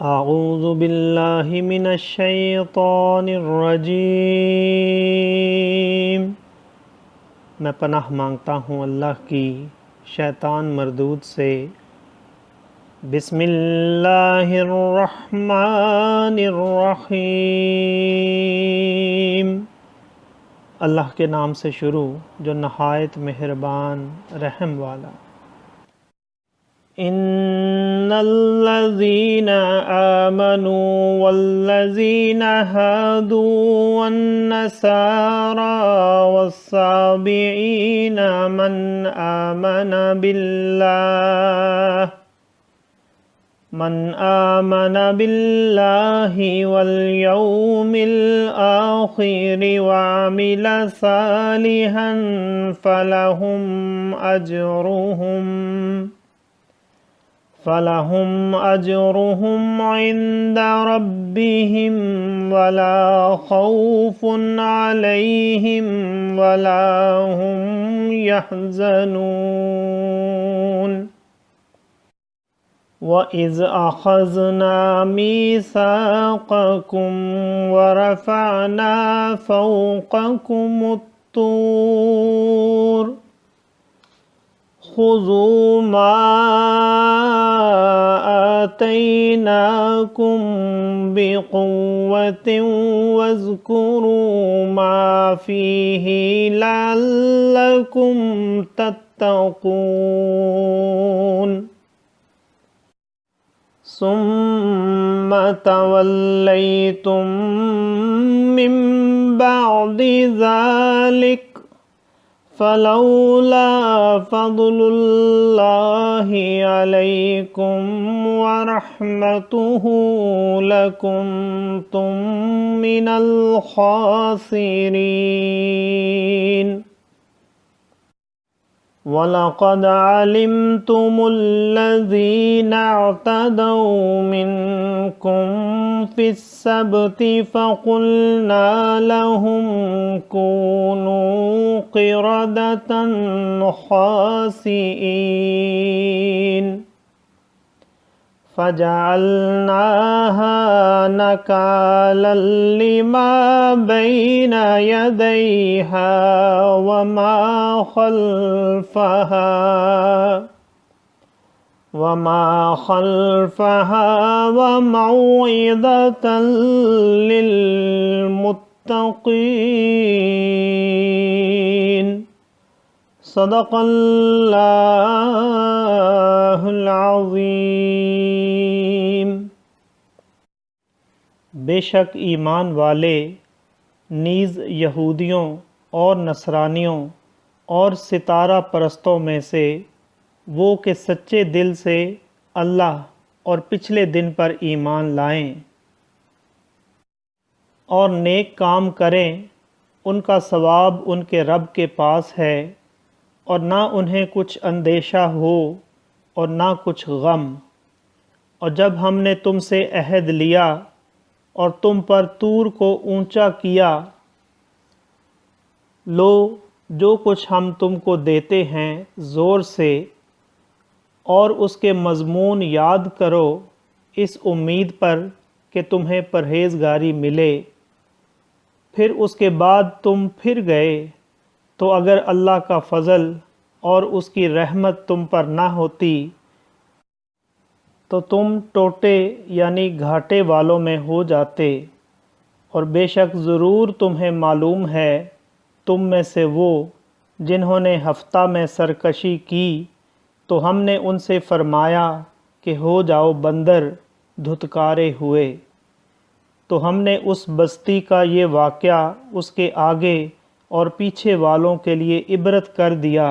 اعوذ باللہ من الشیطان الرجیم، میں پناہ مانگتا ہوں اللہ کی شیطان مردود سے۔ بسم اللہ الرحمن الرحیم، اللہ کے نام سے شروع جو نہایت مہربان رحم والا۔ ان الذين آمنوا والذين هادوا والنصارى والصابئين من آمن بالله واليوم الآخر وعمل صالحا فلهم أجرهم عند ربهم ولا خوف عليهم ولا هم يحزنون وَإِذْ أَخَذْنَا مِيثَاقَكُمْ وَرَفَعْنَا فَوْقَكُمُ الطُّورَ خُذُوا مَا آتَيْنَاكُمْ بِقُوَّةٍ وَاذْكُرُوا مَا فِيهِ لَعَلَّكُمْ تَتَّقُونَ ثم توليتم من بعد ذلك فلولا فضل الله عليكم ورحمته لكنتم من الخاسرين وَلَقَدْ عَلِمْتُمُ الَّذِينَ اعْتَدَوْا مِنْكُمْ فِي السَّبْتِ فَقُلْنَا لَهُمْ كُونُوا قِرَدَةً خَاسِئِينَ فَجَعَلْنَاهَا نَكَالًا لِمَا بَيْنَ يَدَيْهَا وَمَا خَلْفَهَا وَمَوْعِظَةً لِلْمُتَّقِينَ صدق اللہ العظیم۔ بے شک ایمان والے نیز یہودیوں اور نصرانیوں اور ستارہ پرستوں میں سے وہ کہ سچے دل سے اللہ اور پچھلے دن پر ایمان لائیں اور نیک کام کریں، ان کا ثواب ان کے رب کے پاس ہے، اور نہ انہیں کچھ اندیشہ ہو اور نہ کچھ غم۔ اور جب ہم نے تم سے عہد لیا اور تم پر طور کو اونچا کیا، لو جو کچھ ہم تم کو دیتے ہیں زور سے، اور اس کے مضمون یاد کرو اس امید پر کہ تمہیں پرہیزگاری ملے۔ پھر اس کے بعد تم پھر گئے تو اگر اللہ کا فضل اور اس کی رحمت تم پر نہ ہوتی تو تم ٹوٹے یعنی گھاٹے والوں میں ہو جاتے۔ اور بے شک ضرور تمہیں معلوم ہے تم میں سے وہ جنہوں نے ہفتہ میں سرکشی کی تو ہم نے ان سے فرمایا کہ ہو جاؤ بندر دھتکارے ہوئے، تو ہم نے اس بستی کا یہ واقعہ اس کے آگے اور پیچھے والوں کے لیے عبرت کر دیا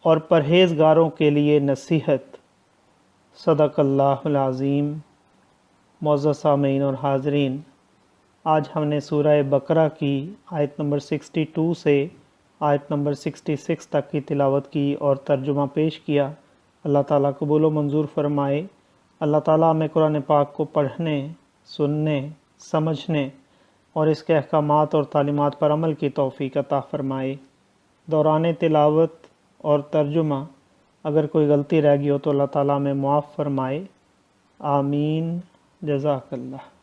اور پرہیزگاروں کے لیے نصیحت۔ صدق اللہ العظیم۔ معزز سامعین اور حاضرین، آج ہم نے سورہ بقرہ کی آیت نمبر 62 سے آیت نمبر 66 تک کی تلاوت کی اور ترجمہ پیش کیا۔ اللہ تعالیٰ قبول و منظور فرمائے۔ اللہ تعالیٰ ہمیں قرآن پاک کو پڑھنے، سننے، سمجھنے اور اس کے احکامات اور تعلیمات پر عمل کی توفیق عطا فرمائے۔ دوران تلاوت اور ترجمہ اگر کوئی غلطی رہ گئی ہو تو اللہ تعالیٰ میں معاف فرمائے، آمین جزاک اللہ.